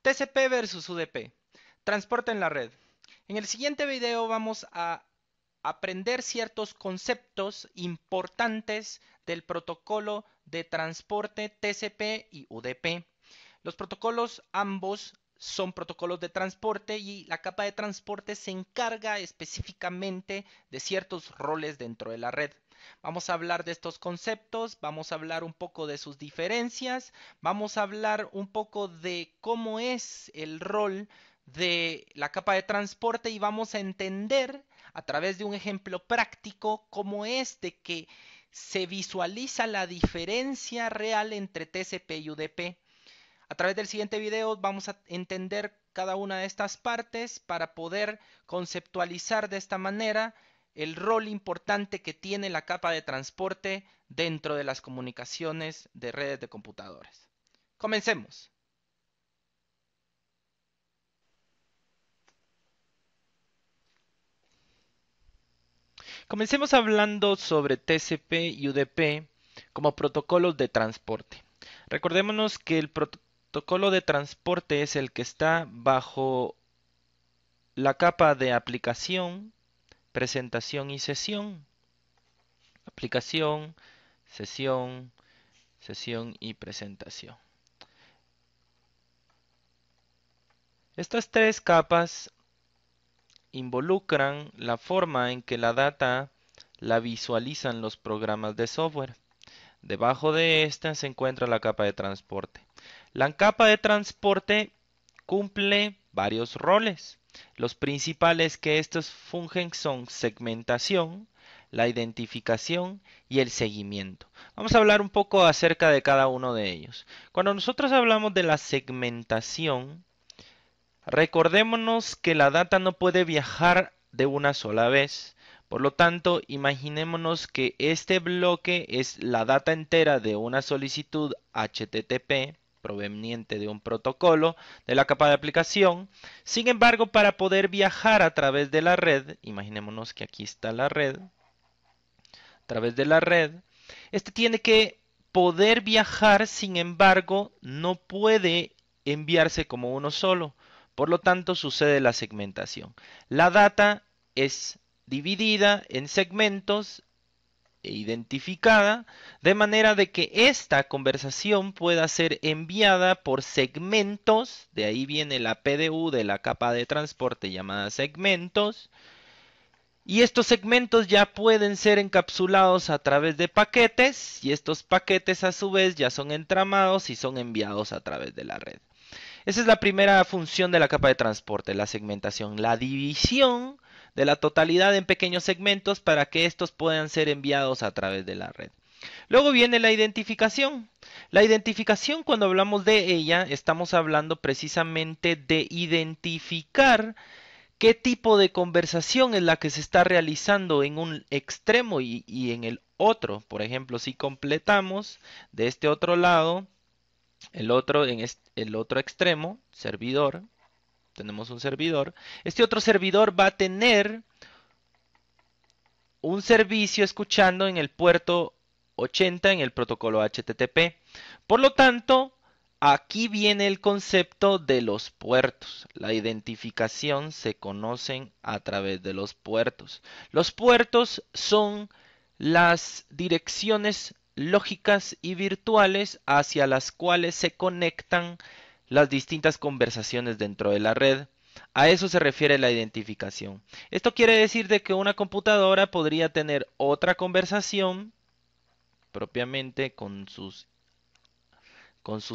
TCP versus UDP. Transporte en la red. En el siguiente video vamos a aprender ciertos conceptos importantes del protocolo de transporte TCP y UDP. Los protocolos ambos son protocolos de transporte y la capa de transporte se encarga específicamente de ciertos roles dentro de la red. Vamos a hablar de estos conceptos, vamos a hablar un poco de sus diferencias, vamos a hablar un poco de cómo es el rol de la capa de transporte y vamos a entender a través de un ejemplo práctico cómo es de que se visualiza la diferencia real entre TCP y UDP. A través del siguiente video vamos a entender cada una de estas partes para poder conceptualizar de esta manera el rol importante que tiene la capa de transporte dentro de las comunicaciones de redes de computadores. Comencemos. Comencemos hablando sobre TCP y UDP como protocolos de transporte. Recordémonos que el protocolo de transporte es el que está bajo la capa de aplicación, presentación y sesión. Aplicación, sesión, sesión y presentación. Estas tres capas involucran la forma en que la data la visualizan los programas de software. Debajo de esta se encuentra la capa de transporte. La capa de transporte cumple varios roles. Los principales que estos fungen son segmentación, la identificación y el seguimiento. Vamos a hablar un poco acerca de cada uno de ellos. Cuando nosotros hablamos de la segmentación, recordémonos que la data no puede viajar de una sola vez. Por lo tanto, imaginémonos que este bloque es la data entera de una solicitud HTTP proveniente de un protocolo de la capa de aplicación. Sin embargo, para poder viajar a través de la red, imaginémonos que aquí está la red, a través de la red, este tiene que poder viajar, sin embargo, no puede enviarse como uno solo. Por lo tanto, sucede la segmentación. La data es dividida en segmentos e identificada de manera de que esta conversación pueda ser enviada por segmentos, de ahí viene la PDU de la capa de transporte llamada segmentos, y estos segmentos ya pueden ser encapsulados a través de paquetes y estos paquetes a su vez ya son entramados y son enviados a través de la red. Esa es la primera función de la capa de transporte, la segmentación, la división de la totalidad en pequeños segmentos para que estos puedan ser enviados a través de la red. Luego viene la identificación. La identificación, cuando hablamos de ella, estamos hablando precisamente de identificar qué tipo de conversación es la que se está realizando en un extremo y en el otro. Por ejemplo, si completamos de este otro lado, el otro extremo, servidor, tenemos un servidor. Este otro servidor va a tener un servicio escuchando en el puerto 80 en el protocolo HTTP. Por lo tanto, aquí viene el concepto de los puertos. La identificación se conocen a través de los puertos. Los puertos son las direcciones lógicas y virtuales hacia las cuales se conectan las distintas conversaciones dentro de la red. A eso se refiere la identificación. Esto quiere decir de que una computadora podría tener otra conversación propiamente con su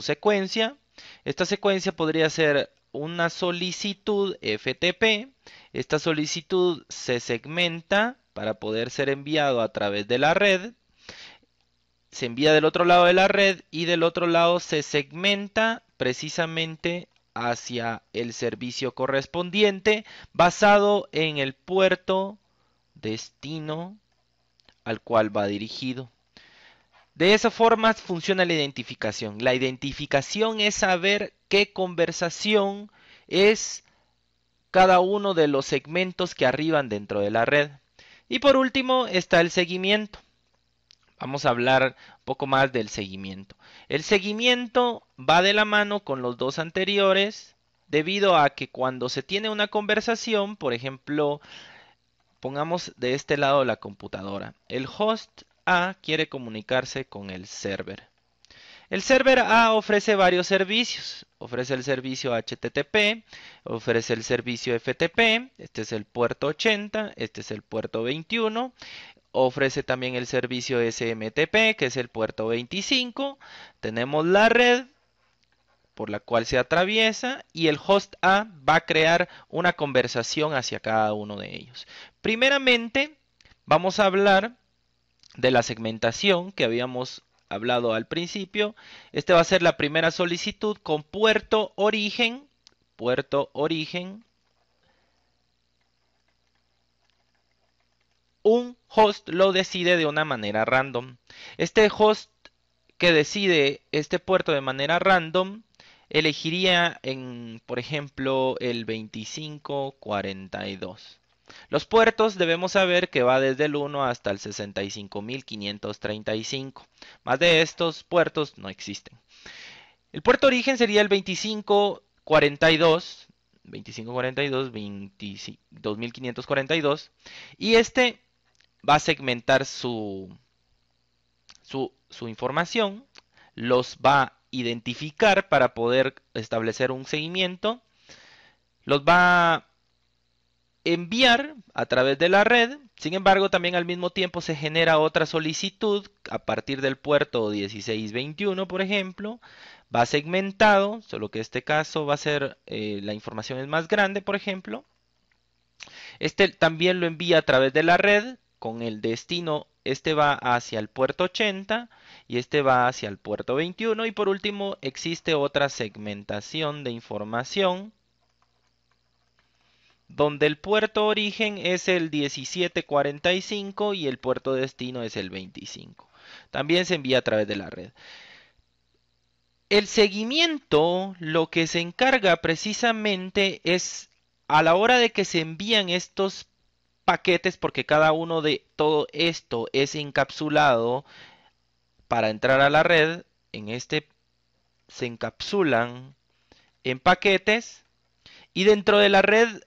secuencia. Esta secuencia podría ser una solicitud FTP. Esta solicitud se segmenta para poder ser enviado a través de la red. Se envía del otro lado de la red y del otro lado se segmenta precisamente hacia el servicio correspondiente basado en el puerto destino al cual va dirigido. De esa forma funciona la identificación. La identificación es saber qué conversación es cada uno de los segmentos que arriban dentro de la red. Y por último está el seguimiento. Vamos a hablar un poco más del seguimiento. El seguimiento va de la mano con los dos anteriores debido a que cuando se tiene una conversación, por ejemplo, pongamos de este lado la computadora. El host A quiere comunicarse con el server. El server A ofrece varios servicios. Ofrece el servicio HTTP, ofrece el servicio FTP, este es el puerto 80, este es el puerto 21. Ofrece también el servicio SMTP, que es el puerto 25. Tenemos la red por la cual se atraviesa y el host A va a crear una conversación hacia cada uno de ellos. Primeramente, vamos a hablar de la segmentación que habíamos hablado al principio. Este va a ser la primera solicitud con puerto origen. Un host lo decide de una manera random. Este host que decide este puerto de manera random elegiría por ejemplo, el 2542. Los puertos debemos saber que va desde el 1 hasta el 65.535. Más de estos puertos no existen. El puerto origen sería el 2542, 2542, y este va a segmentar su información, los va a identificar para poder establecer un seguimiento, los va a enviar a través de la red. Sin embargo, también al mismo tiempo se genera otra solicitud a partir del puerto 1621, por ejemplo. Va segmentado, solo que en este caso va a ser la información es más grande, por ejemplo. Este también lo envía a través de la red con el destino. Este va hacia el puerto 80 y este va hacia el puerto 21. Y por último existe otra segmentación de información donde el puerto origen es el 1745 y el puerto destino es el 25. También se envía a través de la red. El seguimiento lo que se encarga precisamente es a la hora de que se envían estos paquetes, porque cada uno de todo esto es encapsulado para entrar a la red. En este se encapsulan en paquetes y dentro de la red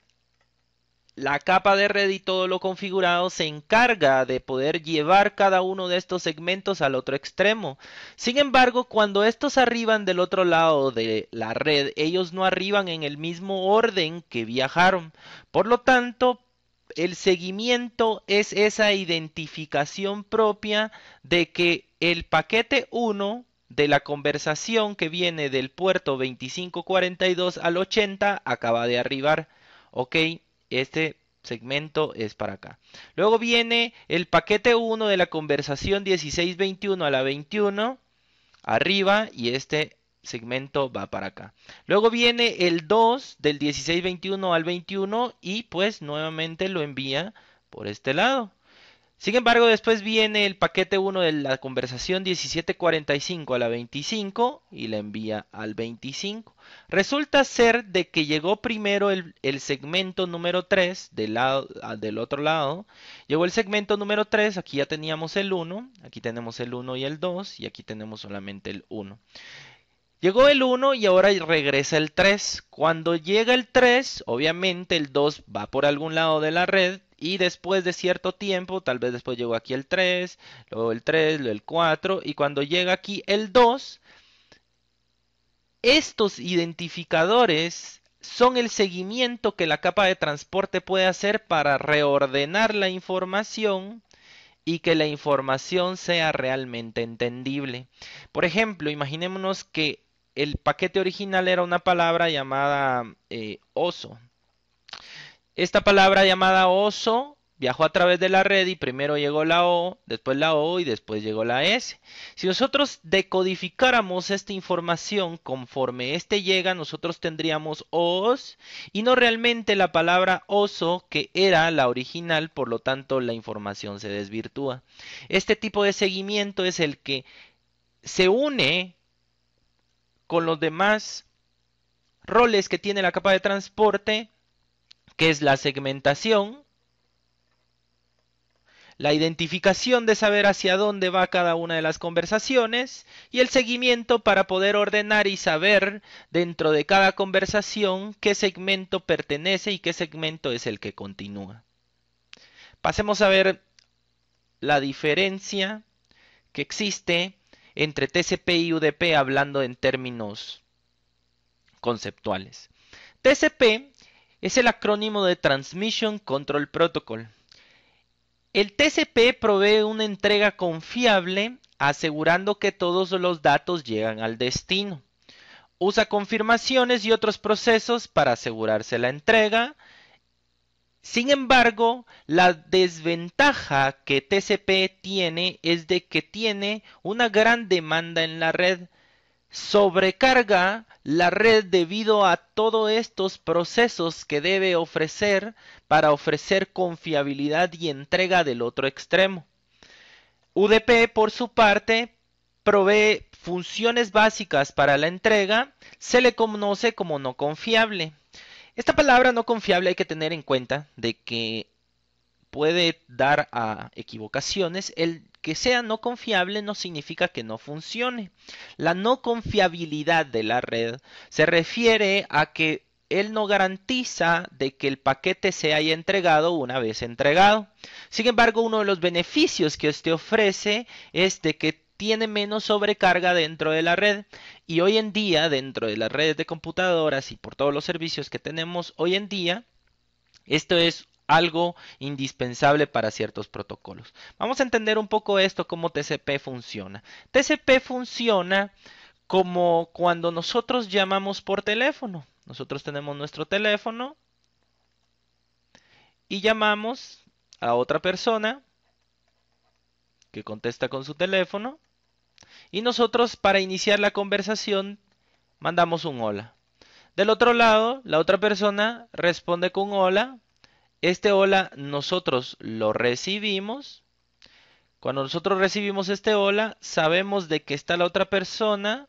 la capa de red y todo lo configurado se encarga de poder llevar cada uno de estos segmentos al otro extremo. Sin embargo, cuando estos arriban del otro lado de la red, ellos no arriban en el mismo orden que viajaron. Por lo tanto, el seguimiento es esa identificación propia de que el paquete 1 de la conversación que viene del puerto 2542 al 80 acaba de arribar. Ok, este segmento es para acá. Luego viene el paquete 1 de la conversación 1621 a la 21 arriba y este segmento va para acá. Luego viene el 2 del 1621 al 21 y pues nuevamente lo envía por este lado. Sin embargo, después viene el paquete 1 de la conversación 1745 a la 25 y la envía al 25. Resulta ser de que llegó primero el segmento número 3 del otro lado. Llegó el segmento número 3, aquí ya teníamos el 1, aquí tenemos el 1 y el 2 y aquí tenemos solamente el 1. Llegó el 1 y ahora regresa el 3. Cuando llega el 3, obviamente el 2 va por algún lado de la red y después de cierto tiempo, tal vez después llegó aquí el 3, luego el 3, luego el 4 y cuando llega aquí el 2, estos identificadores son el seguimiento que la capa de transporte puede hacer para reordenar la información y que la información sea realmente entendible. Por ejemplo, imaginémonos que el paquete original era una palabra llamada oso. Esta palabra llamada oso viajó a través de la red y primero llegó la O, después la O y después llegó la S. Si nosotros decodificáramos esta información conforme este llega, nosotros tendríamos os y no realmente la palabra oso que era la original, por lo tanto la información se desvirtúa. Este tipo de seguimiento es el que se une con los demás roles que tiene la capa de transporte, que es la segmentación, la identificación de saber hacia dónde va cada una de las conversaciones y el seguimiento para poder ordenar y saber dentro de cada conversación qué segmento pertenece y qué segmento es el que continúa. Pasemos a ver la diferencia que existe entre TCP y UDP hablando en términos conceptuales. TCP es el acrónimo de Transmission Control Protocol. El TCP provee una entrega confiable asegurando que todos los datos llegan al destino. Usa confirmaciones y otros procesos para asegurarse la entrega. Sin embargo, la desventaja que TCP tiene es de que tiene una gran demanda en la red. Sobrecarga la red debido a todos estos procesos que debe ofrecer para ofrecer confiabilidad y entrega del otro extremo. UDP, por su parte, provee funciones básicas para la entrega, se le conoce como no confiable. Esta palabra no confiable hay que tener en cuenta de que puede dar a equivocaciones. El que sea no confiable no significa que no funcione. La no confiabilidad de la red se refiere a que él no garantiza de que el paquete se haya entregado una vez entregado. Sin embargo, uno de los beneficios que este ofrece es de que tiene menos sobrecarga dentro de la red, y hoy en día dentro de las redes de computadoras y por todos los servicios que tenemos hoy en día, esto es algo indispensable para ciertos protocolos. Vamos a entender un poco esto, cómo TCP funciona. TCP funciona como cuando nosotros llamamos por teléfono. Nosotros tenemos nuestro teléfono y llamamos a otra persona que contesta con su teléfono, y nosotros para iniciar la conversación mandamos un hola. Del otro lado, la otra persona responde con hola. Este hola nosotros lo recibimos. Cuando nosotros recibimos este hola, sabemos de que está la otra persona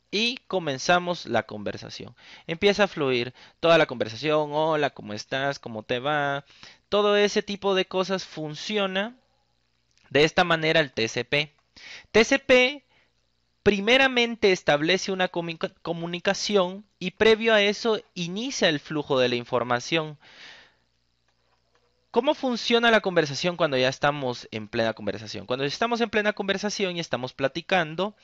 y comenzamos la conversación. Empieza a fluir toda la conversación. Hola, ¿cómo estás? ¿Cómo te va? Todo ese tipo de cosas funciona de esta manera el TCP. TCP primeramente establece una comunicación y previo a eso inicia el flujo de la información. ¿Cómo funciona la conversación cuando ya estamos en plena conversación? Cuando estamos en plena conversación y estamos platicando,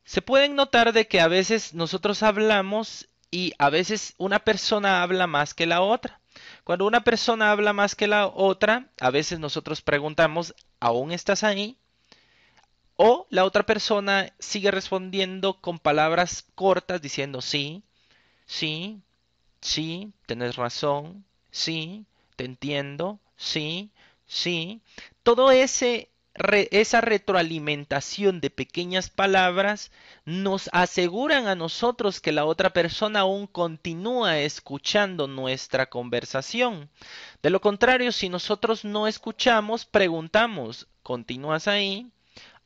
se pueden notar de que a veces nosotros hablamos y a veces una persona habla más que la otra. Cuando una persona habla más que la otra, a veces nosotros preguntamos, ¿aún estás ahí? O la otra persona sigue respondiendo con palabras cortas diciendo sí, sí, sí, tienes razón, sí, te entiendo, sí, sí. Todo esa retroalimentación de pequeñas palabras nos aseguran a nosotros que la otra persona aún continúa escuchando nuestra conversación. De lo contrario, si nosotros no escuchamos, preguntamos, ¿continúas ahí?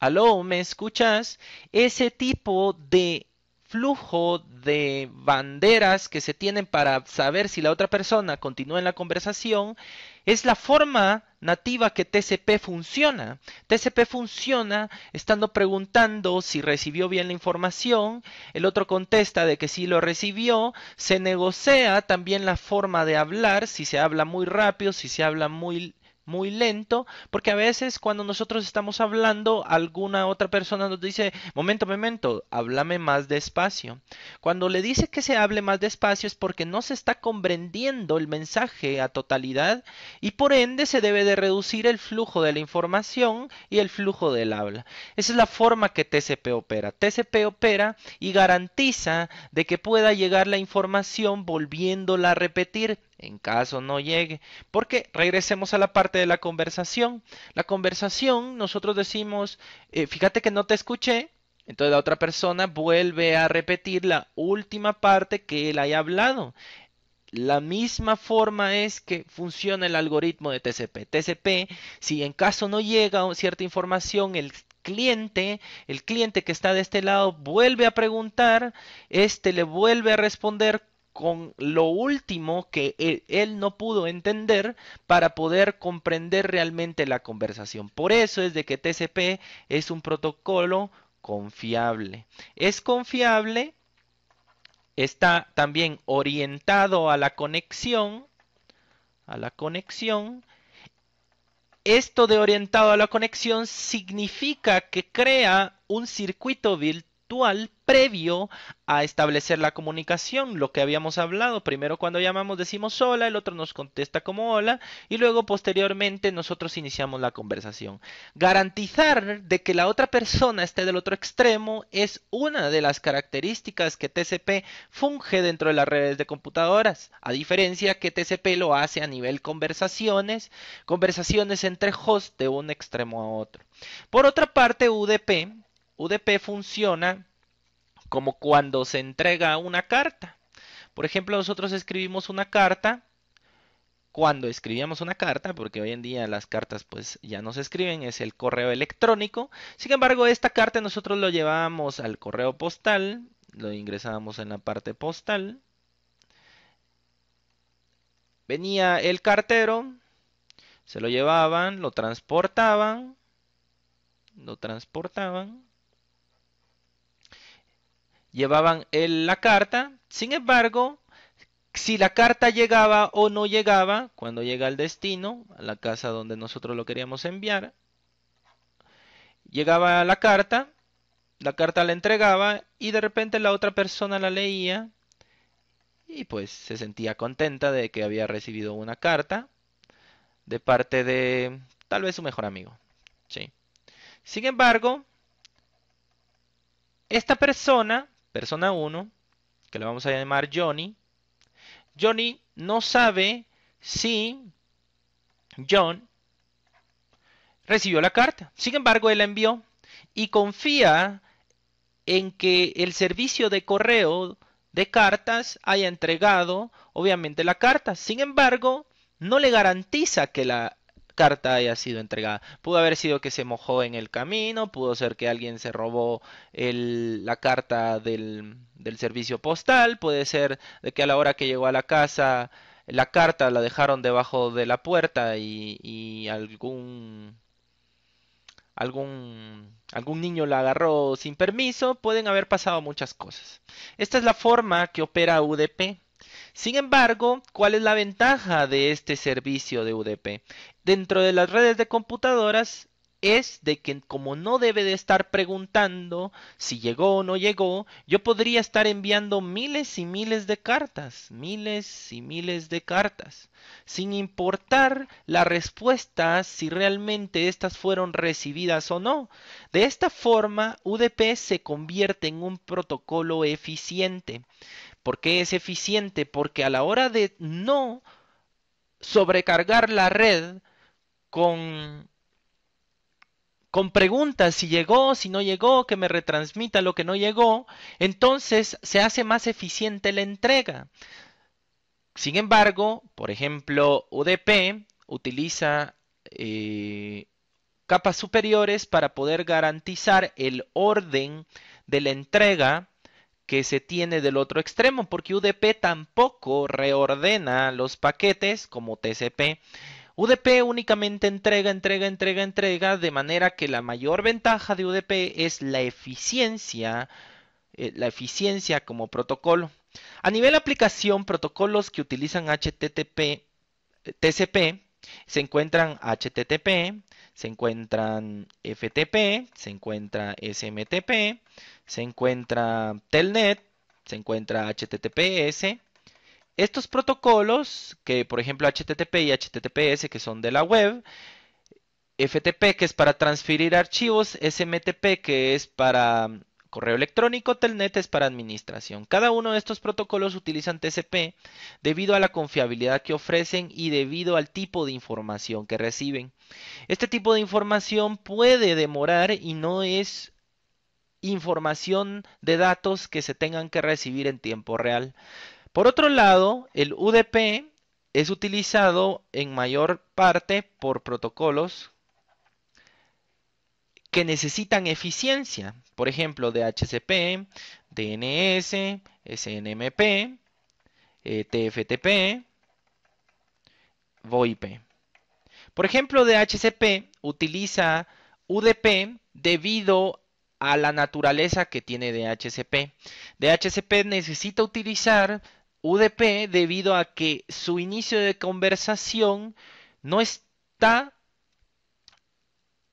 ¿Aló, me escuchas? Ese tipo de flujo de banderas que se tienen para saber si la otra persona continúa en la conversación es la forma nativa que TCP funciona. TCP funciona estando preguntando si recibió bien la información, el otro contesta de que sí lo recibió, se negocia también la forma de hablar, si se habla muy rápido, si se habla muy lento, porque a veces cuando nosotros estamos hablando, alguna otra persona nos dice, momento, háblame más despacio. Cuando le dice que se hable más despacio es porque no se está comprendiendo el mensaje a totalidad y por ende se debe de reducir el flujo de la información y el flujo del habla. Esa es la forma que TCP opera. TCP opera y garantiza de que pueda llegar la información volviéndola a repetir en caso no llegue. Porque regresemos a la parte de la conversación. La conversación, nosotros decimos, fíjate que no te escuché. Entonces la otra persona vuelve a repetir la última parte que él haya hablado. La misma forma es que funciona el algoritmo de TCP. TCP, si en caso no llega cierta información, el cliente que está de este lado vuelve a preguntar, este le vuelve a responder con lo último que él no pudo entender para poder comprender realmente la conversación. Por eso es de que TCP es un protocolo confiable. Es confiable, está también orientado a la conexión. Esto de orientado a la conexión significa que crea un circuito virtual previo a establecer la comunicación, lo que habíamos hablado. Primero cuando llamamos decimos hola, el otro nos contesta como hola y luego posteriormente nosotros iniciamos la conversación. Garantizar de que la otra persona esté del otro extremo es una de las características que TCP funge dentro de las redes de computadoras, a diferencia que TCP lo hace a nivel conversaciones entre hosts de un extremo a otro. Por otra parte, UDP funciona como cuando se entrega una carta. Por ejemplo, nosotros escribimos una carta. Cuando escribíamos una carta, porque hoy en día las cartas pues ya no se escriben, es el correo electrónico. Sin embargo, esta carta nosotros lo llevábamos al correo postal, lo ingresábamos en la parte postal. Venía el cartero, se lo llevaban, lo transportaban, llevaban la carta. Sin embargo, si la carta llegaba o no llegaba, cuando llega al destino, a la casa donde nosotros lo queríamos enviar, llegaba la carta la entregaba y de repente la otra persona la leía y pues se sentía contenta de que había recibido una carta de parte de tal vez su mejor amigo. Sí. Sin embargo, esta persona uno, que le vamos a llamar Johnny no sabe si John recibió la carta. Sin embargo, él la envió y confía en que el servicio de correo de cartas haya entregado, obviamente, la carta. Sin embargo, no le garantiza que la carta haya sido entregada. Pudo haber sido que se mojó en el camino, pudo ser que alguien se robó la carta del servicio postal, puede ser de que a la hora que llegó a la casa la carta la dejaron debajo de la puerta y algún niño la agarró sin permiso, pueden haber pasado muchas cosas. Esta es la forma que opera UDP. Sin embargo, ¿cuál es la ventaja de este servicio de UDP? Dentro de las redes de computadoras es de que como no debe de estar preguntando si llegó o no llegó, yo podría estar enviando miles y miles de cartas, sin importar la respuesta si realmente estas fueron recibidas o no. De esta forma, UDP se convierte en un protocolo eficiente. ¿Por qué es eficiente? Porque a la hora de no sobrecargar la red con, con preguntas si llegó, si no llegó, que me retransmita lo que no llegó, entonces se hace más eficiente la entrega. Sin embargo, por ejemplo, UDP utiliza capas superiores para poder garantizar el orden de la entrega que se tiene del otro extremo, porque UDP tampoco reordena los paquetes como TCP. UDP únicamente entrega, de manera que la mayor ventaja de UDP es la eficiencia como protocolo. A nivel aplicación, protocolos que utilizan HTTP, TCP, se encuentran HTTP, se encuentran FTP, se encuentra SMTP, se encuentra Telnet, se encuentra HTTPS. Estos protocolos, que por ejemplo HTTP y HTTPS, que son de la web, FTP, que es para transferir archivos, SMTP, que es para correo electrónico, Telnet es para administración. Cada uno de estos protocolos utilizan TCP debido a la confiabilidad que ofrecen y debido al tipo de información que reciben. Este tipo de información puede demorar y no es información de datos que se tengan que recibir en tiempo real. Por otro lado, el UDP es utilizado en mayor parte por protocolos que necesitan eficiencia, por ejemplo, DHCP, DNS, SNMP, TFTP, VoIP. Por ejemplo, DHCP utiliza UDP debido a la naturaleza que tiene DHCP. DHCP necesita utilizar UDP debido a que su inicio de conversación no está,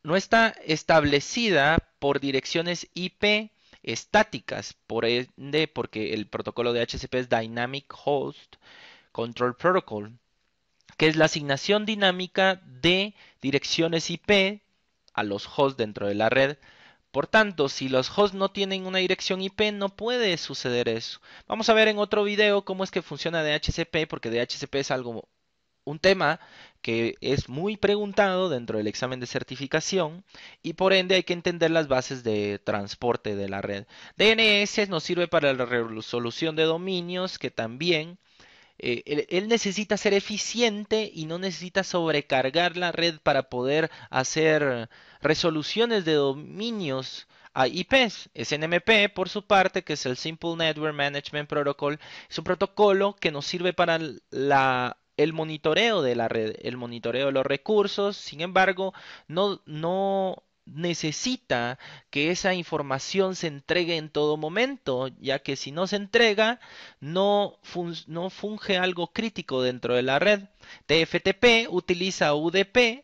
no está establecida por direcciones IP estáticas, por ende, porque el protocolo DHCP es Dynamic Host Control Protocol, que es la asignación dinámica de direcciones IP a los hosts dentro de la red. Por tanto, si los hosts no tienen una dirección IP, no puede suceder eso. Vamos a ver en otro video cómo es que funciona DHCP, porque DHCP es un tema que es muy preguntado dentro del examen de certificación y por ende hay que entender las bases de transporte de la red. DNS nos sirve para la resolución de dominios, que también él necesita ser eficiente y no necesita sobrecargar la red para poder hacer resoluciones de dominios a IPs. SNMP, por su parte, que es el Simple Network Management Protocol, es un protocolo que nos sirve para el monitoreo de la red, el monitoreo de los recursos. Sin embargo, no necesita que esa información se entregue en todo momento, ya que si no se entrega, no funge algo crítico dentro de la red. TFTP utiliza UDP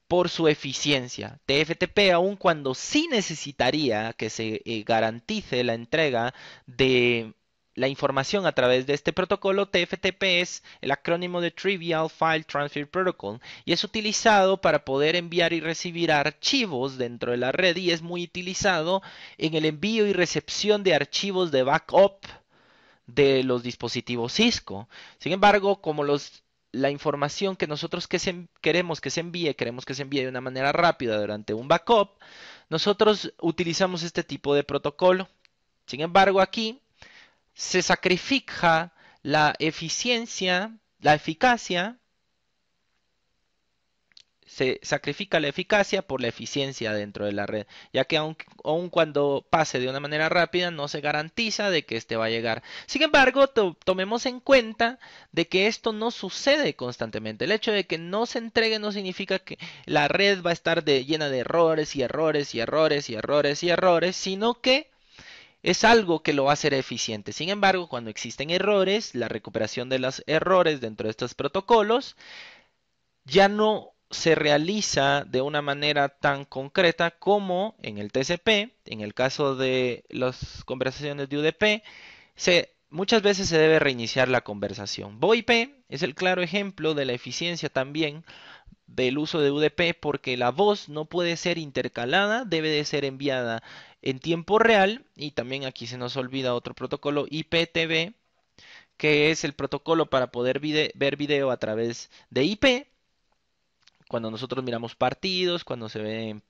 por su eficiencia. TFTP, aun cuando sí necesitaría que se garantice la entrega de la información a través de este protocolo, TFTP es el acrónimo de Trivial File Transfer Protocol y es utilizado para poder enviar y recibir archivos dentro de la red y es muy utilizado en el envío y recepción de archivos de backup de los dispositivos Cisco. Sin embargo, como la información que nosotros queremos que se envíe, queremos que se envíe de una manera rápida durante un backup, nosotros utilizamos este tipo de protocolo. Sin embargo, aquí se sacrifica la eficiencia, la eficacia, se sacrifica la eficacia por la eficiencia dentro de la red, ya que aun cuando pase de una manera rápida no se garantiza de que este va a llegar. Sin embargo, tomemos en cuenta de que esto no sucede constantemente. El hecho de que no se entregue no significa que la red va a estar llena de errores y errores y errores y errores y errores, sino que es algo que lo va a hacer eficiente. Sin embargo, cuando existen errores, la recuperación de los errores dentro de estos protocolos ya no se realiza de una manera tan concreta como en el TCP. En el caso de las conversaciones de UDP, muchas veces se debe reiniciar la conversación. VoIP es el claro ejemplo de la eficiencia también del uso de UDP, porque la voz no puede ser intercalada, debe de ser enviada en tiempo real. Y también aquí se nos olvida otro protocolo, IPTV, que es el protocolo para poder ver video a través de IP. Cuando nosotros miramos partidos, cuando se ven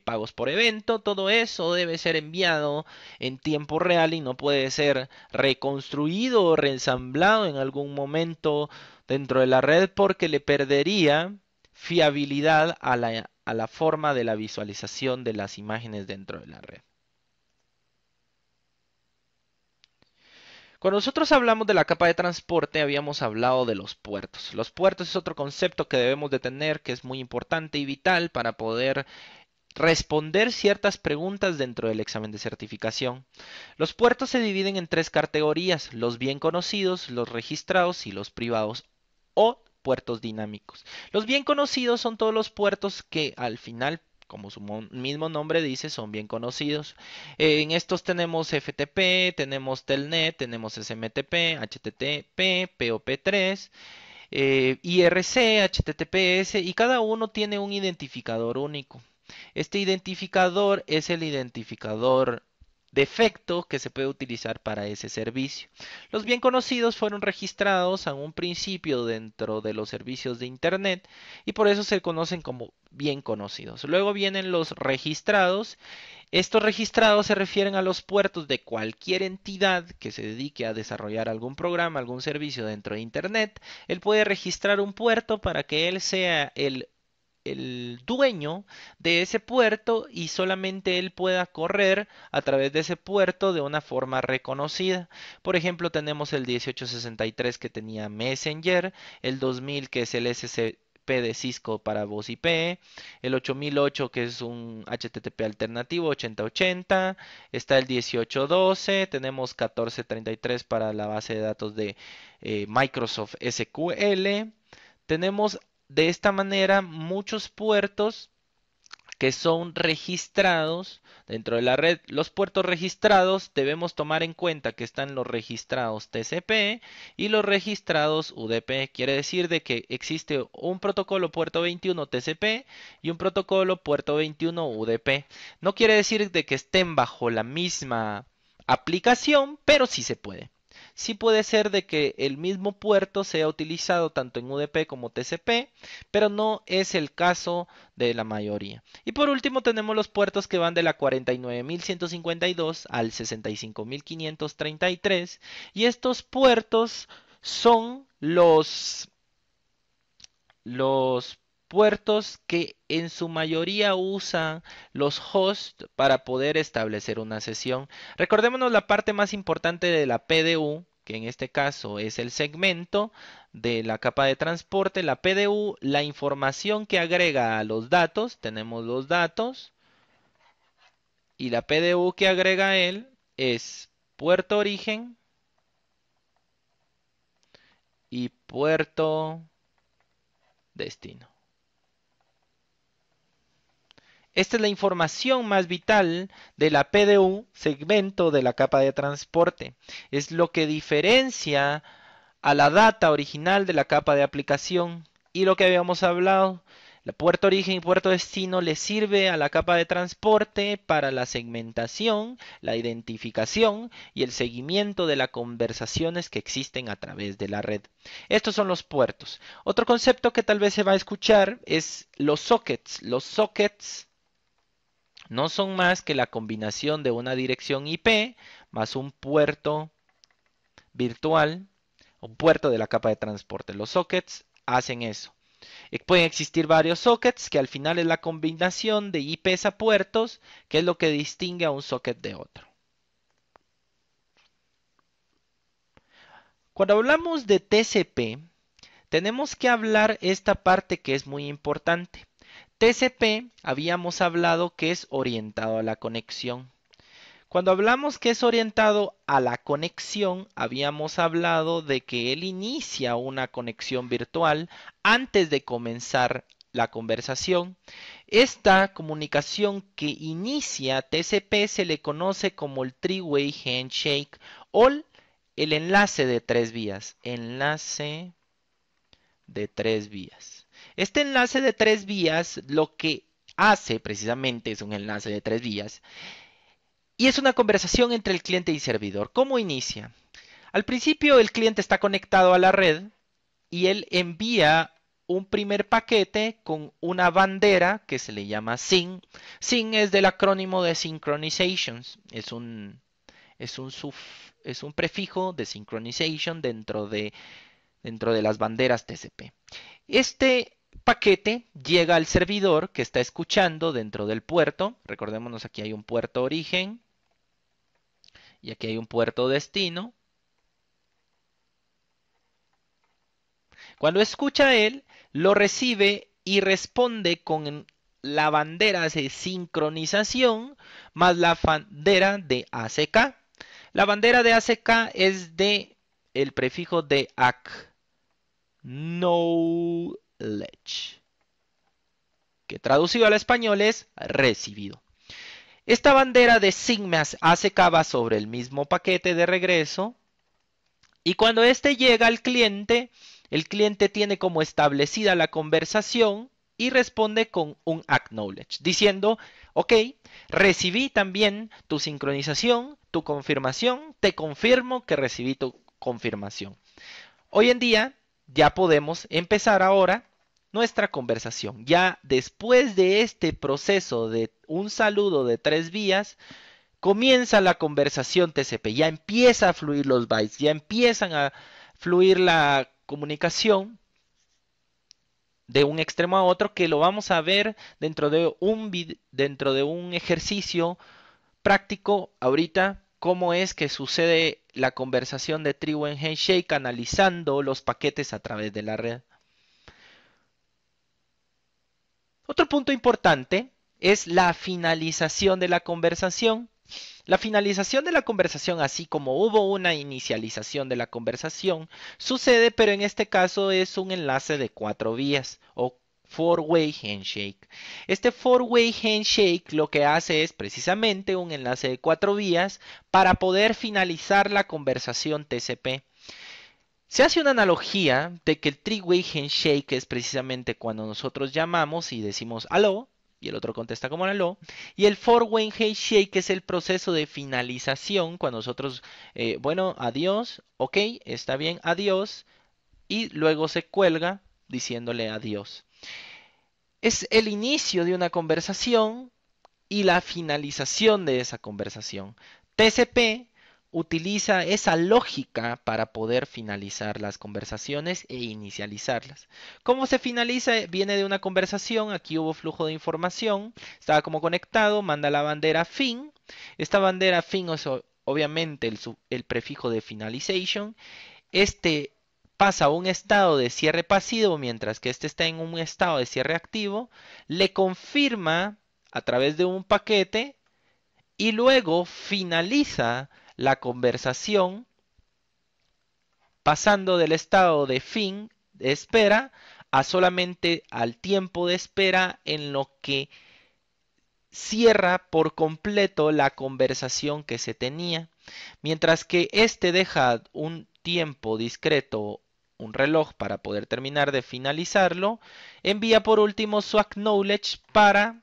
pagos por evento, todo eso debe ser enviado en tiempo real y no puede ser reconstruido o reensamblado en algún momento dentro de la red, porque le perdería fiabilidad a la forma de la visualización de las imágenes dentro de la red. Cuando nosotros hablamos de la capa de transporte, habíamos hablado de los puertos. Los puertos es otro concepto que debemos de tener, que es muy importante y vital para poder responder ciertas preguntas dentro del examen de certificación. Los puertos se dividen en tres categorías: los bien conocidos, los registrados y los privados o puertos dinámicos. Los bien conocidos son todos los puertos que al final, como su mismo nombre dice, son bien conocidos. En estos tenemos FTP, tenemos Telnet, tenemos SMTP, HTTP, POP3, IRC, HTTPS, y cada uno tiene un identificador único. Este identificador es el identificador de efecto que se puede utilizar para ese servicio. Los bien conocidos fueron registrados a un principio dentro de los servicios de Internet y por eso se conocen como bien conocidos. Luego vienen los registrados. Estos registrados se refieren a los puertos de cualquier entidad que se dedique a desarrollar algún programa, algún servicio dentro de Internet. Él puede registrar un puerto para que él sea el el dueño de ese puerto y solamente él pueda correr a través de ese puerto de una forma reconocida. Por ejemplo, tenemos el 1863 que tenía Messenger, el 2000 que es el SCP de Cisco para voz IP, el 8008 que es un HTTP alternativo 8080, está el 1812, tenemos 1433 para la base de datos de Microsoft SQL. Tenemos de esta manera muchos puertos que son registrados dentro de la red. Los puertos registrados debemos tomar en cuenta que están los registrados TCP y los registrados UDP. Quiere decir de que existe un protocolo puerto 21 TCP y un protocolo puerto 21 UDP. No quiere decir de que estén bajo la misma aplicación, pero sí se puede. Sí puede ser de que el mismo puerto sea utilizado tanto en UDP como TCP, pero no es el caso de la mayoría. Y por último tenemos los puertos que van de la 49.152 al 65.533 y estos puertos son los puertos que en su mayoría usan los hosts para poder establecer una sesión. Recordémonos la parte más importante de la PDU, que en este caso es el segmento de la capa de transporte. La PDU, la información que agrega a los datos, tenemos los datos, y la PDU que agrega a él es puerto origen y puerto destino. Esta es la información más vital de la PDU, segmento de la capa de transporte. Es lo que diferencia a la data original de la capa de aplicación. Y lo que habíamos hablado, la puerto origen y puerto destino le sirve a la capa de transporte para la segmentación, la identificación y el seguimiento de las conversaciones que existen a través de la red. Estos son los puertos. Otro concepto que tal vez se va a escuchar es los sockets. Los sockets no son más que la combinación de una dirección IP más un puerto virtual, un puerto de la capa de transporte. Los sockets hacen eso. Pueden existir varios sockets que al final es la combinación de IPs a puertos, que es lo que distingue a un socket de otro. Cuando hablamos de TCP, tenemos que hablar esta parte que es muy importante. TCP habíamos hablado que es orientado a la conexión. Cuando hablamos que es orientado a la conexión, habíamos hablado de que él inicia una conexión virtual antes de comenzar la conversación. Esta comunicación que inicia TCP se le conoce como el Three-Way Handshake o el enlace de tres vías. Enlace de tres vías. Este enlace de tres vías lo que hace precisamente es un enlace de tres vías y es una conversación entre el cliente y servidor. ¿Cómo inicia? Al principio el cliente está conectado a la red y él envía un primer paquete con una bandera que se le llama SYN. SYN es del acrónimo de Synchronizations. Es un prefijo de Synchronization dentro de las banderas TCP. Este paquete llega al servidor que está escuchando dentro del puerto. Recordémonos, aquí hay un puerto origen y aquí hay un puerto destino. Cuando escucha él, lo recibe y responde con la bandera de sincronización más la bandera de ACK. La bandera de ACK es de el prefijo de acknowledge, que traducido al español es recibido. Esta bandera de SYN ACK va sobre el mismo paquete de regreso y cuando este llega al cliente, el cliente tiene como establecida la conversación y responde con un acknowledge, diciendo, ok, recibí también tu sincronización, tu confirmación, te confirmo que recibí tu confirmación. Hoy en día ya podemos empezar ahora nuestra conversación. Ya después de este proceso de un saludo de tres vías, comienza la conversación TCP, ya empieza a fluir los bytes, ya empiezan a fluir la comunicación. de un extremo a otro, que lo vamos a ver dentro de un ejercicio práctico ahorita, cómo es que sucede la conversación de tribu en Handshake analizando los paquetes a través de la red. Otro punto importante es la finalización de la conversación. La finalización de la conversación, así como hubo una inicialización de la conversación, sucede, pero en este caso es un enlace de 4 vías o four-way handshake. Este four-way handshake lo que hace es precisamente un enlace de 4 vías para poder finalizar la conversación TCP. Se hace una analogía de que el three-way handshake es precisamente cuando nosotros llamamos y decimos aló, y el otro contesta como aló, y el four-way handshake es el proceso de finalización cuando nosotros, bueno, adiós, ok, está bien, adiós, y luego se cuelga diciéndole adiós. Es el inicio de una conversación y la finalización de esa conversación. TCP utiliza esa lógica para poder finalizar las conversaciones e inicializarlas. ¿Cómo se finaliza? Viene de una conversación, aquí hubo flujo de información, estaba como conectado, manda la bandera fin. Esta bandera fin es obviamente el prefijo de finalization. Este pasa a un estado de cierre pasivo mientras que este está en un estado de cierre activo, le confirma a través de un paquete y luego finaliza la conversación pasando del estado de fin de espera a solamente al tiempo de espera en lo que cierra por completo la conversación que se tenía, mientras que este deja un tiempo discreto, un reloj para poder terminar de finalizarlo, envía por último su acknowledge para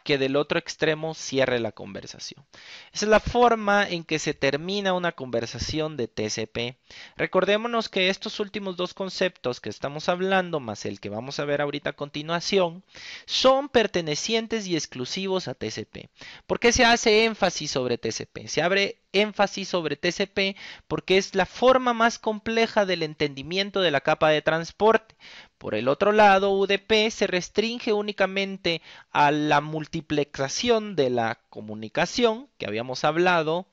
que del otro extremo cierre la conversación. Esa es la forma en que se termina una conversación de TCP. Recordémonos que estos últimos dos conceptos que estamos hablando, más el que vamos a ver ahorita a continuación, son pertenecientes y exclusivos a TCP. ¿Por qué se hace énfasis sobre TCP? Se abre énfasis sobre TCP porque es la forma más compleja del entendimiento de la capa de transporte. Por el otro lado, UDP se restringe únicamente a la multiplexación de la comunicación, que habíamos hablado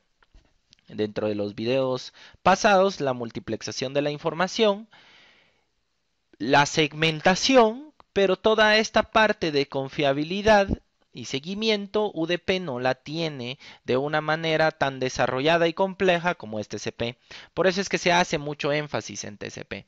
dentro de los videos pasados, la multiplexación de la información, la segmentación, pero toda esta parte de confiabilidad y seguimiento, UDP no la tiene de una manera tan desarrollada y compleja como es TCP. Por eso es que se hace mucho énfasis en TCP.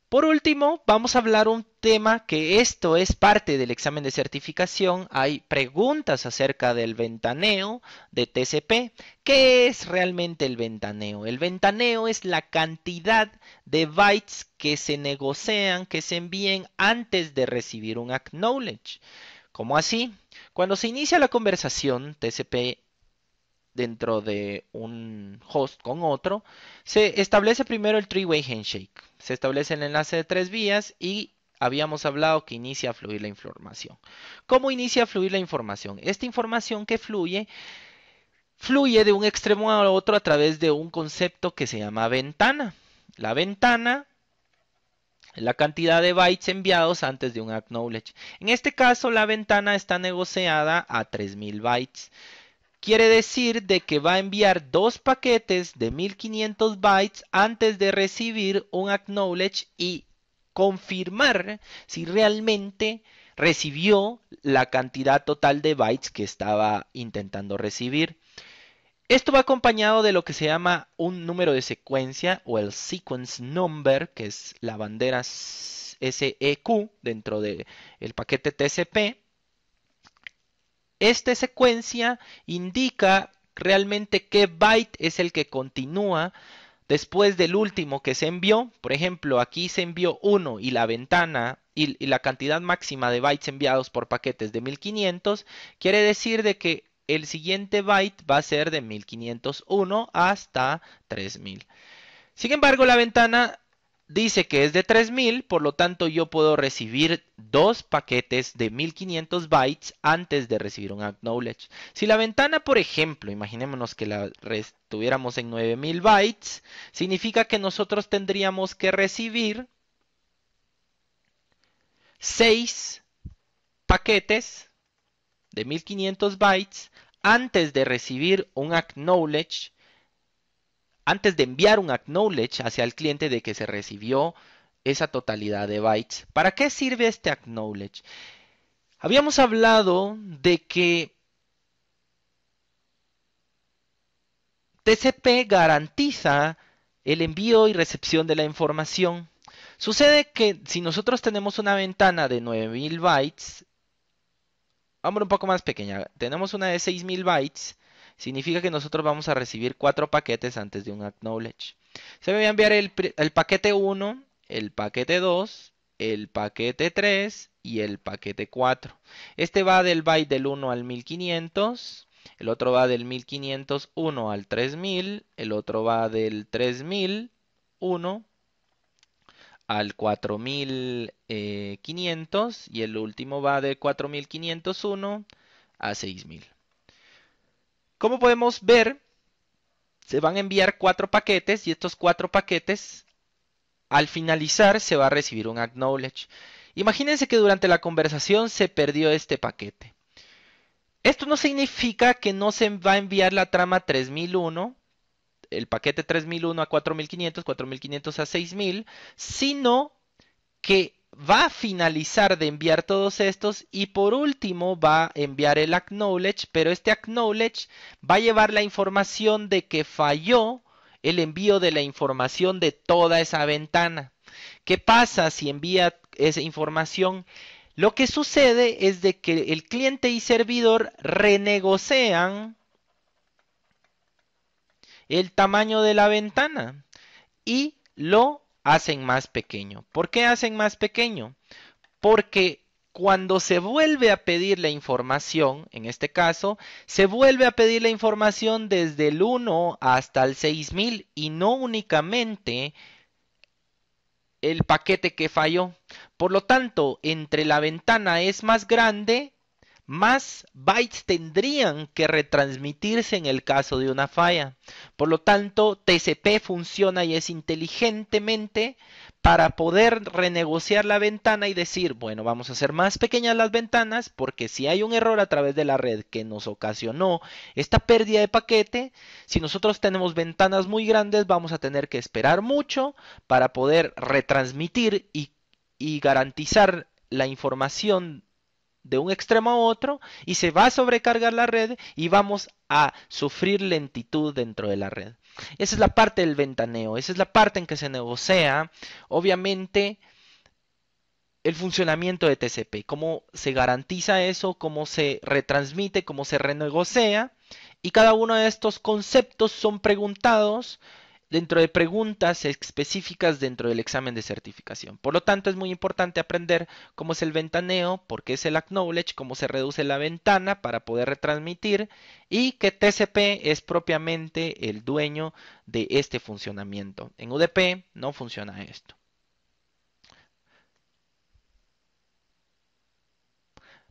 Por último, vamos a hablar un tema que esto es parte del examen de certificación. Hay preguntas acerca del ventaneo de TCP. ¿Qué es realmente el ventaneo? El ventaneo es la cantidad de bytes que se negocian, que se envíen antes de recibir un acknowledge. ¿Cómo así? Cuando se inicia la conversación TCP dentro de un host con otro, se establece primero el three-way handshake. Se establece el enlace de 3 vías y habíamos hablado que inicia a fluir la información. ¿Cómo inicia a fluir la información? Esta información que fluye de un extremo a otro a través de un concepto que se llama ventana. La ventana es la cantidad de bytes enviados antes de un acknowledge. En este caso, la ventana está negociada a 3000 bytes. Quiere decir de que va a enviar dos paquetes de 1500 bytes antes de recibir un acknowledge y confirmar si realmente recibió la cantidad total de bytes que estaba intentando recibir. Esto va acompañado de lo que se llama un número de secuencia o el sequence number, que es la bandera SEQ dentro del paquete TCP. Esta secuencia indica realmente qué byte es el que continúa después del último que se envió. Por ejemplo, aquí se envió 1 y la ventana y la cantidad máxima de bytes enviados por paquetes de 1500. Quiere decir de que el siguiente byte va a ser de 1501 hasta 3000. Sin embargo, la ventana dice que es de 3000, por lo tanto yo puedo recibir dos paquetes de 1500 bytes antes de recibir un acknowledge. Si la ventana, por ejemplo, imaginémonos que la tuviéramos en 9000 bytes, significa que nosotros tendríamos que recibir 6 paquetes de 1500 bytes antes de recibir un acknowledge, antes de enviar un acknowledge hacia el cliente de que se recibió esa totalidad de bytes. ¿Para qué sirve este acknowledge? Habíamos hablado de que TCP garantiza el envío y recepción de la información. Sucede que si nosotros tenemos una ventana de 9000 bytes, vamos un poco más pequeña, tenemos una de 6000 bytes, significa que nosotros vamos a recibir 4 paquetes antes de un acknowledge. Se me va a enviar el paquete 1, el paquete 2, el paquete 3 y el paquete 4. Este va del byte del 1 al 1500. El otro va del 1501 al 3000, el otro va del 3001 al 4500 y el último va de 4501 a 6000. Como podemos ver, se van a enviar 4 paquetes y estos 4 paquetes al finalizar se va a recibir un acknowledge. Imagínense que durante la conversación se perdió este paquete. Esto no significa que no se va a enviar la trama 3001, el paquete 3001 a 4500, 4500 a 6000, sino que va a finalizar de enviar todos estos y por último va a enviar el acknowledge, pero este acknowledge va a llevar la información de que falló el envío de la información de toda esa ventana. ¿Qué pasa si envía esa información? Lo que sucede es de que el cliente y servidor renegocian el tamaño de la ventana y lo hacen más pequeño. ¿Por qué hacen más pequeño? Porque cuando se vuelve a pedir la información, en este caso, se vuelve a pedir la información desde el 1 hasta el 6000 y no únicamente el paquete que falló. Por lo tanto, entre la ventana es más grande, más bytes tendrían que retransmitirse en el caso de una falla. Por lo tanto, TCP funciona y es inteligentemente para poder renegociar la ventana y decir, bueno, vamos a hacer más pequeñas las ventanas porque si hay un error a través de la red que nos ocasionó esta pérdida de paquete, si nosotros tenemos ventanas muy grandes vamos a tener que esperar mucho para poder retransmitir y garantizar la información de un extremo a otro y se va a sobrecargar la red y vamos a sufrir lentitud dentro de la red. Esa es la parte del ventaneo, esa es la parte en que se negocia, obviamente, el funcionamiento de TCP, cómo se garantiza eso, cómo se retransmite, cómo se renegocia y cada uno de estos conceptos son preguntados dentro de preguntas específicas dentro del examen de certificación. Por lo tanto, es muy importante aprender cómo es el ventaneo, por qué es el acknowledge, cómo se reduce la ventana para poder retransmitir y que TCP es propiamente el dueño de este funcionamiento. En UDP no funciona esto.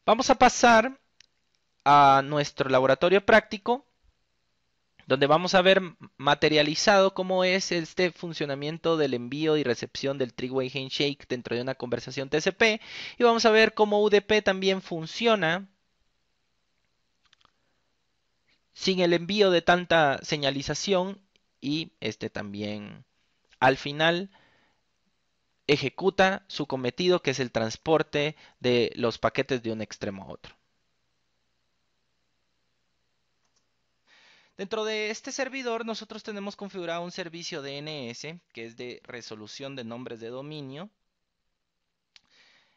Vamos a pasar a nuestro laboratorio práctico donde vamos a ver materializado cómo es este funcionamiento del envío y recepción del three-way handshake dentro de una conversación TCP y vamos a ver cómo UDP también funciona sin el envío de tanta señalización y este también al final ejecuta su cometido que es el transporte de los paquetes de un extremo a otro. Dentro de este servidor nosotros tenemos configurado un servicio DNS que es de resolución de nombres de dominio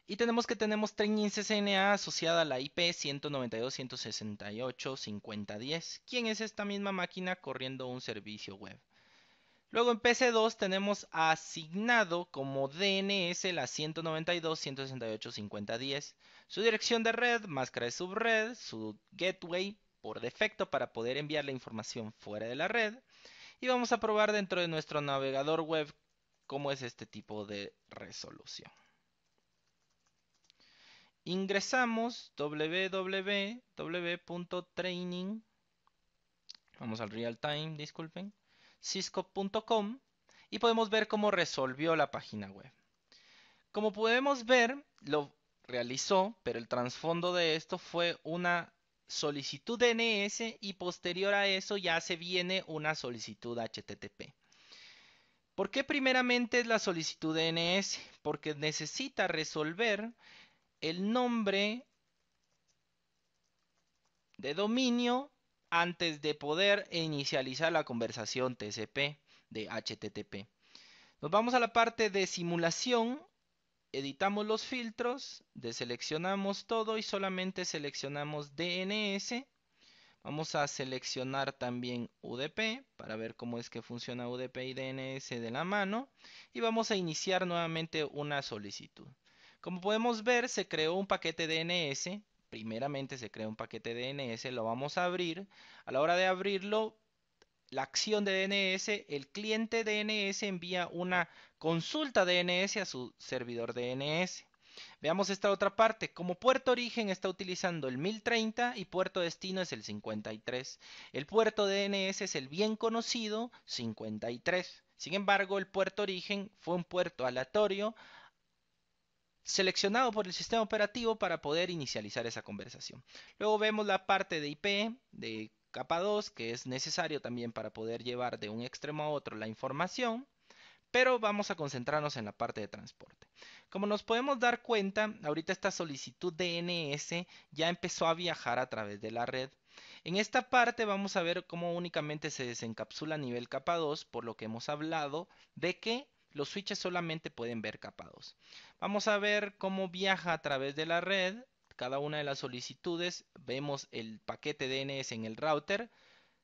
y tenemos training CCNA asociada a la IP 192.168.50.10, quien es esta misma máquina corriendo un servicio web. Luego en PC2 tenemos asignado como DNS la 192.168.50.10, su dirección de red, máscara de subred, su gateway por defecto para poder enviar la información fuera de la red. Y vamos a probar dentro de nuestro navegador web cómo es este tipo de resolución. Ingresamos www.training, vamos al real time, disculpen, cisco.com y podemos ver cómo resolvió la página web. Como podemos ver, realizó, pero el trasfondo de esto fue una solicitud DNS y posterior a eso ya se viene una solicitud HTTP. ¿Por qué primeramente es la solicitud DNS? Porque necesita resolver el nombre de dominio antes de poder inicializar la conversación TCP de HTTP. Nos vamos a la parte de simulación, editamos los filtros, deseleccionamos todo y solamente seleccionamos DNS. Vamos a seleccionar también UDP para ver cómo es que funciona UDP y DNS de la mano y vamos a iniciar nuevamente una solicitud. Como podemos ver, se creó un paquete DNS. Primeramente se crea un paquete DNS, lo vamos a abrir. A la hora de abrirlo, la acción de DNS, el cliente DNS envía una consulta DNS a su servidor DNS. Veamos esta otra parte. Como puerto origen está utilizando el 1030 y puerto destino es el 53. El puerto DNS es el bien conocido 53. Sin embargo, el puerto origen fue un puerto aleatorio seleccionado por el sistema operativo para poder inicializar esa conversación. Luego vemos la parte de IP, de capa 2, que es necesario también para poder llevar de un extremo a otro la información, pero vamos a concentrarnos en la parte de transporte. Como nos podemos dar cuenta, ahorita esta solicitud DNS ya empezó a viajar a través de la red. En esta parte vamos a ver cómo únicamente se desencapsula a nivel capa 2, por lo que hemos hablado de que los switches solamente pueden ver capa 2. Vamos a ver cómo viaja a través de la red cada una de las solicitudes. Vemos el paquete DNS en el router.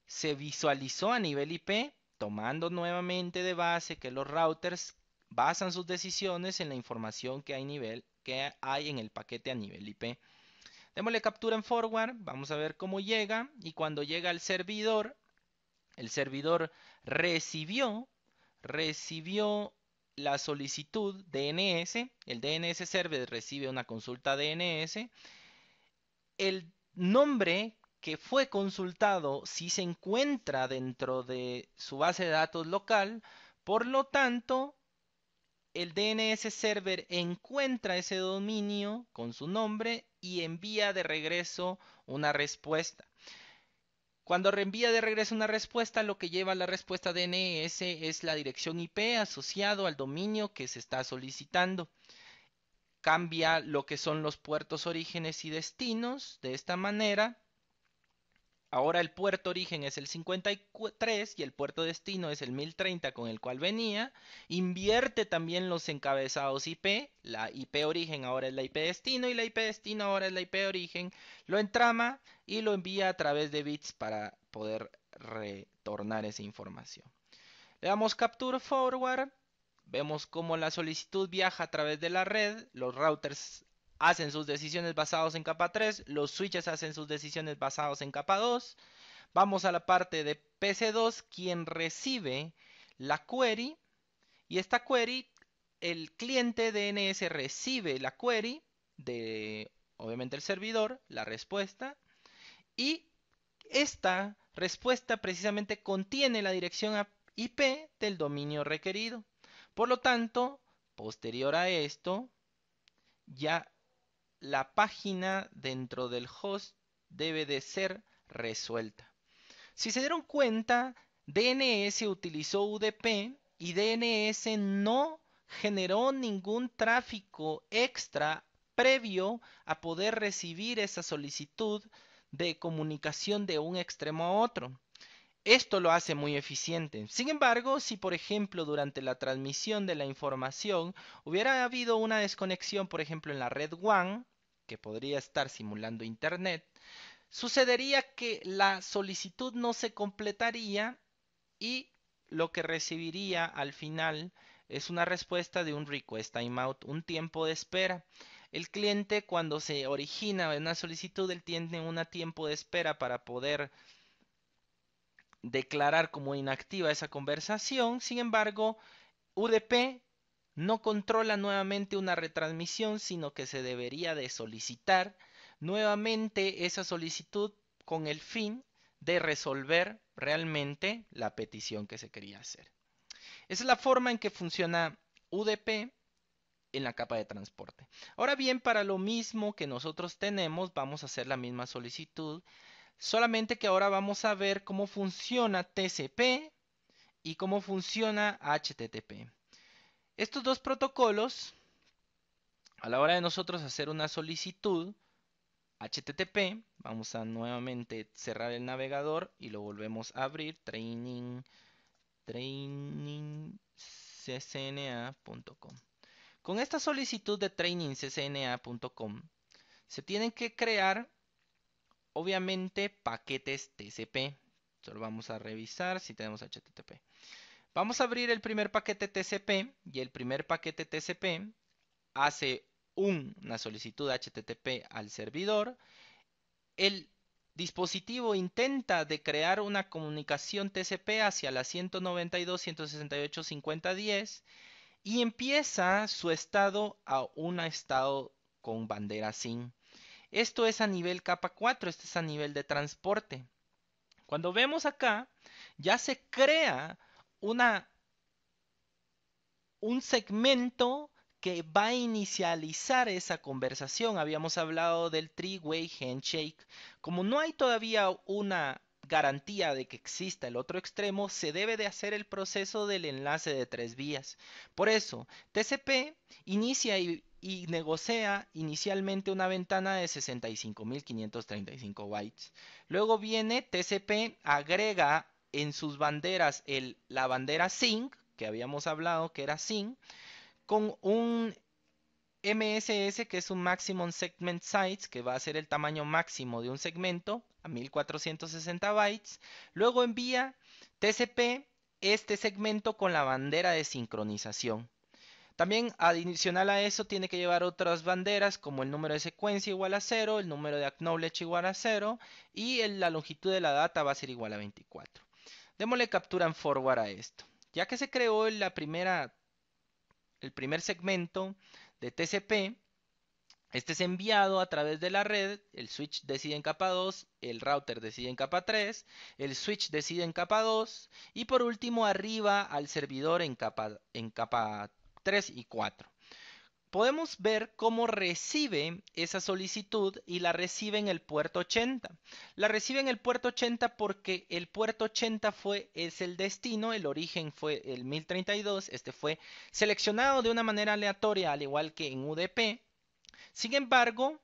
Se visualizó a nivel IP, tomando nuevamente de base que los routers basan sus decisiones en la información que hay en el paquete a nivel IP. Démosle captura en forward, vamos a ver cómo llega y cuando llega al servidor, el servidor recibió la solicitud DNS, el DNS server recibe una consulta DNS, el nombre que fue consultado si se encuentra dentro de su base de datos local, por lo tanto, el DNS server encuentra ese dominio con su nombre y envía de regreso una respuesta. Cuando reenvía de regreso una respuesta, lo que lleva la respuesta DNS es la dirección IP asociado al dominio que se está solicitando. Cambia lo que son los puertos orígenes y destinos de esta manera. Ahora el puerto origen es el 53 y el puerto destino es el 1030 con el cual venía. Invierte también los encabezados IP. La IP origen ahora es la IP destino y la IP destino ahora es la IP origen. Lo entrama y lo envía a través de bits para poder retornar esa información. Le damos capture forward. Vemos cómo la solicitud viaja a través de la red. Los routers hacen sus decisiones basados en capa 3. Los switches hacen sus decisiones basados en capa 2. Vamos a la parte de PC2, quien recibe la query. Y esta query, el cliente DNS recibe la query de, obviamente, el servidor, la respuesta. Y esta respuesta precisamente contiene la dirección IP del dominio requerido. Por lo tanto, posterior a esto, ya la página dentro del host debe de ser resuelta. Si se dieron cuenta, DNS utilizó UDP y DNS no generó ningún tráfico extra previo a poder recibir esa solicitud de comunicación de un extremo a otro. Esto lo hace muy eficiente. Sin embargo, si por ejemplo durante la transmisión de la información hubiera habido una desconexión, por ejemplo en la red WAN, que podría estar simulando Internet, sucedería que la solicitud no se completaría y lo que recibiría al final es una respuesta de un request timeout, un tiempo de espera. El cliente cuando se origina una solicitud, él tiene un tiempo de espera para poder declarar como inactiva esa conversación. Sin embargo, UDP no controla nuevamente una retransmisión, sino que se debería de solicitar nuevamente esa solicitud con el fin de resolver realmente la petición que se quería hacer. Esa es la forma en que funciona UDP. en la capa de transporte. Ahora bien, para lo mismo que nosotros tenemos, vamos a hacer la misma solicitud, solamente que ahora vamos a ver cómo funciona TCP y cómo funciona HTTP. Estos dos protocolos, a la hora de nosotros hacer una solicitud HTTP, vamos a nuevamente cerrar el navegador y lo volvemos a abrir, trainingccna.com. Con esta solicitud de trainingccna.com se tienen que crear obviamente paquetes TCP. Solo vamos a revisar si tenemos HTTP. Vamos a abrir el primer paquete TCP y el primer paquete TCP hace una solicitud HTTP al servidor. El dispositivo intenta de crear una comunicación TCP hacia la 192.168.50.10 y empieza su estado a un estado con bandera SYN. Esto es a nivel capa 4, este es a nivel de transporte. Cuando vemos acá, ya se crea un segmento que va a inicializar esa conversación. Habíamos hablado del three-way handshake. Como no hay todavía una garantía de que exista el otro extremo, se debe de hacer el proceso del enlace de 3 vías. Por eso, TCP inicia y negocia inicialmente una ventana de 65.535 bytes. Luego viene TCP, agrega en sus banderas la bandera SYN, que habíamos hablado que era SYN, con un MSS que es un Maximum Segment Size, que va a ser el tamaño máximo de un segmento a 1460 bytes. Luego envía TCP este segmento con la bandera de sincronización. También adicional a eso tiene que llevar otras banderas como el número de secuencia igual a 0, el número de acknowledge igual a 0 y la longitud de la data va a ser igual a 24. Démosle captura en forward a esto. Ya que se creó el primer segmento de TCP, este es enviado a través de la red, el switch decide en capa 2, el router decide en capa 3, el switch decide en capa 2 y por último arriba al servidor en capa 3 y 4. Podemos ver cómo recibe esa solicitud y la recibe en el puerto 80. La recibe en el puerto 80 porque el puerto 80 es el destino, el origen fue el 1032, este fue seleccionado de una manera aleatoria al igual que en UDP. Sin embargo,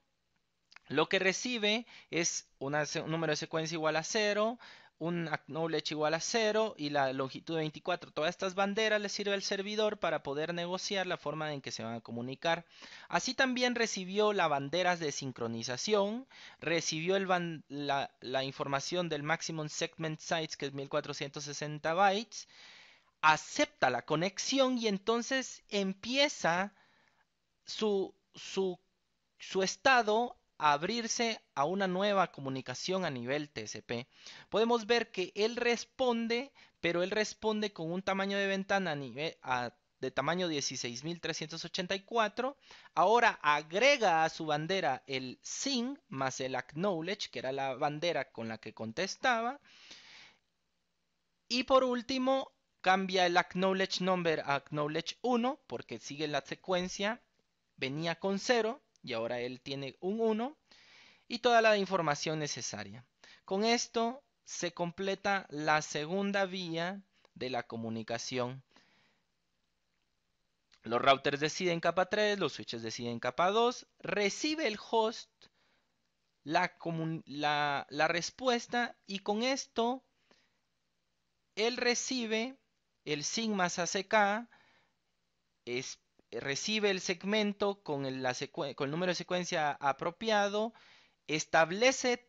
lo que recibe es un número de secuencia igual a 0, un acknowledge igual a 0 y la longitud de 24. Todas estas banderas le sirve al servidor para poder negociar la forma en que se van a comunicar. Así también recibió las banderas de sincronización, recibió la información del Maximum Segment Size, que es 1460 bytes, acepta la conexión y entonces empieza su estado a abrirse a una nueva comunicación a nivel TCP. Podemos ver que él responde, pero él responde con un tamaño de ventana de tamaño 16.384. Ahora agrega a su bandera el SYN más el acknowledge, que era la bandera con la que contestaba. Y por último, cambia el acknowledge number a acknowledge 1, porque sigue la secuencia. Venía con 0 y ahora él tiene un 1 y toda la información necesaria. Con esto se completa la segunda vía de la comunicación. Los routers deciden capa 3, los switches deciden capa 2, recibe el host la respuesta y con esto él recibe el SYN más ACK, recibe el segmento con el número de secuencia apropiado, establece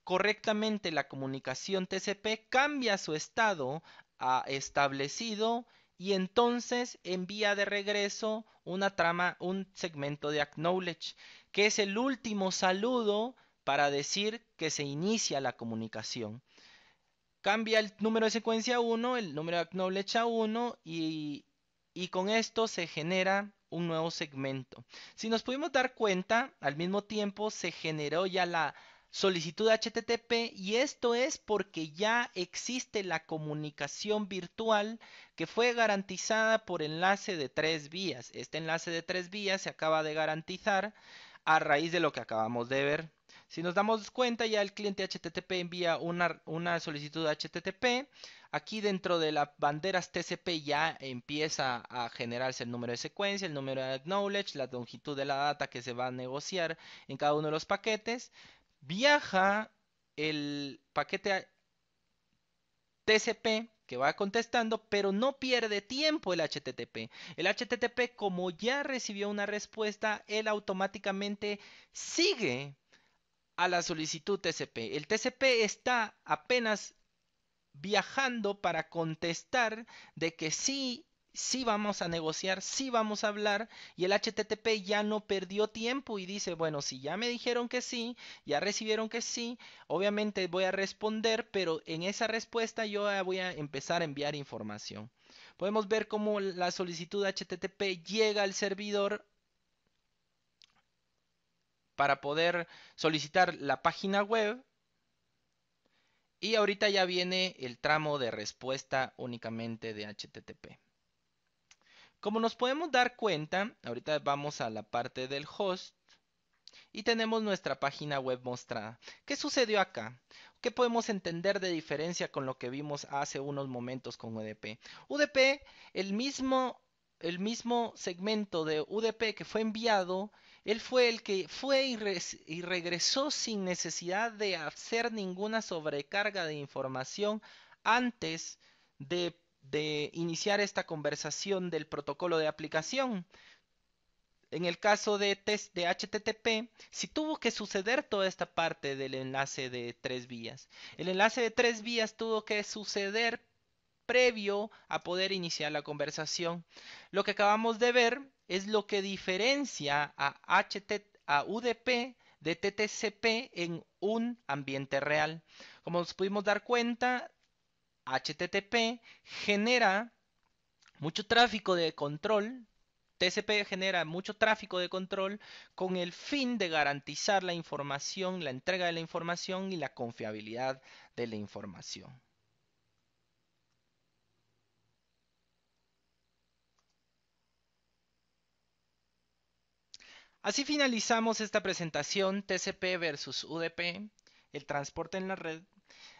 correctamente la comunicación TCP, cambia su estado a establecido y entonces envía de regreso un segmento de acknowledge, que es el último saludo para decir que se inicia la comunicación. Cambia el número de secuencia a 1, el número de acknowledge a 1 y con esto se genera un nuevo segmento. Si nos pudimos dar cuenta, al mismo tiempo se generó ya la solicitud HTTP, y esto es porque ya existe la comunicación virtual que fue garantizada por enlace de 3 vías. Este enlace de 3 vías se acaba de garantizar a raíz de lo que acabamos de ver. Si nos damos cuenta, ya el cliente HTTP envía una solicitud HTTP. Aquí dentro de las banderas TCP ya empieza a generarse el número de secuencia, el número de acknowledge, la longitud de la data que se va a negociar en cada uno de los paquetes. Viaja el paquete TCP que va contestando, pero no pierde tiempo el HTTP. El HTTP, como ya recibió una respuesta, él automáticamente sigue a la solicitud TCP. El TCP está apenas viajando para contestar de que sí, sí vamos a negociar, sí vamos a hablar, y el HTTP ya no perdió tiempo y dice, bueno, si ya me dijeron que sí, ya recibieron que sí, obviamente voy a responder, pero en esa respuesta yo voy a empezar a enviar información. Podemos ver cómo la solicitud HTTP llega al servidor para poder solicitar la página web. Y ahorita ya viene el tramo de respuesta únicamente de HTTP. Como nos podemos dar cuenta, ahorita vamos a la parte del host y tenemos nuestra página web mostrada. ¿Qué sucedió acá? ¿Qué podemos entender de diferencia con lo que vimos hace unos momentos con UDP? UDP, el mismo segmento de UDP que fue enviado, él fue el que fue y regresó sin necesidad de hacer ninguna sobrecarga de información antes de iniciar esta conversación del protocolo de aplicación. En el caso de test de HTTP, si tuvo que suceder toda esta parte del enlace de 3 vías. El enlace de 3 vías tuvo que suceder previo a poder iniciar la conversación. Lo que acabamos de ver es lo que diferencia a UDP de TTCP en un ambiente real. Como nos pudimos dar cuenta, HTTP genera mucho tráfico de control. TCP genera mucho tráfico de control con el fin de garantizar la información, la entrega de la información y la confiabilidad de la información. Así finalizamos esta presentación TCP versus UDP, el transporte en la red.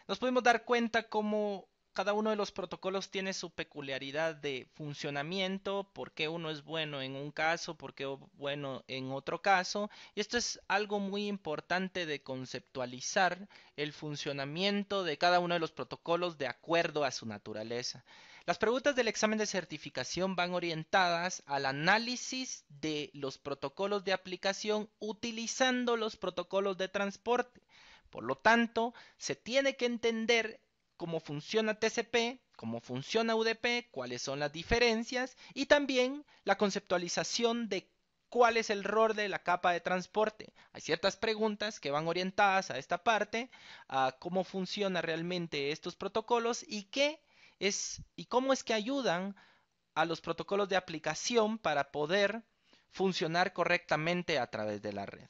Nos podemos dar cuenta cómo cada uno de los protocolos tiene su peculiaridad de funcionamiento, por qué uno es bueno en un caso, por qué bueno en otro caso. Y esto es algo muy importante de conceptualizar el funcionamiento de cada uno de los protocolos de acuerdo a su naturaleza. Las preguntas del examen de certificación van orientadas al análisis de los protocolos de aplicación utilizando los protocolos de transporte. Por lo tanto, se tiene que entender cómo funciona TCP, cómo funciona UDP, cuáles son las diferencias y también la conceptualización de cuál es el rol de la capa de transporte. Hay ciertas preguntas que van orientadas a esta parte, a cómo funcionan realmente estos protocolos y cómo es que ayudan a los protocolos de aplicación para poder funcionar correctamente a través de la red.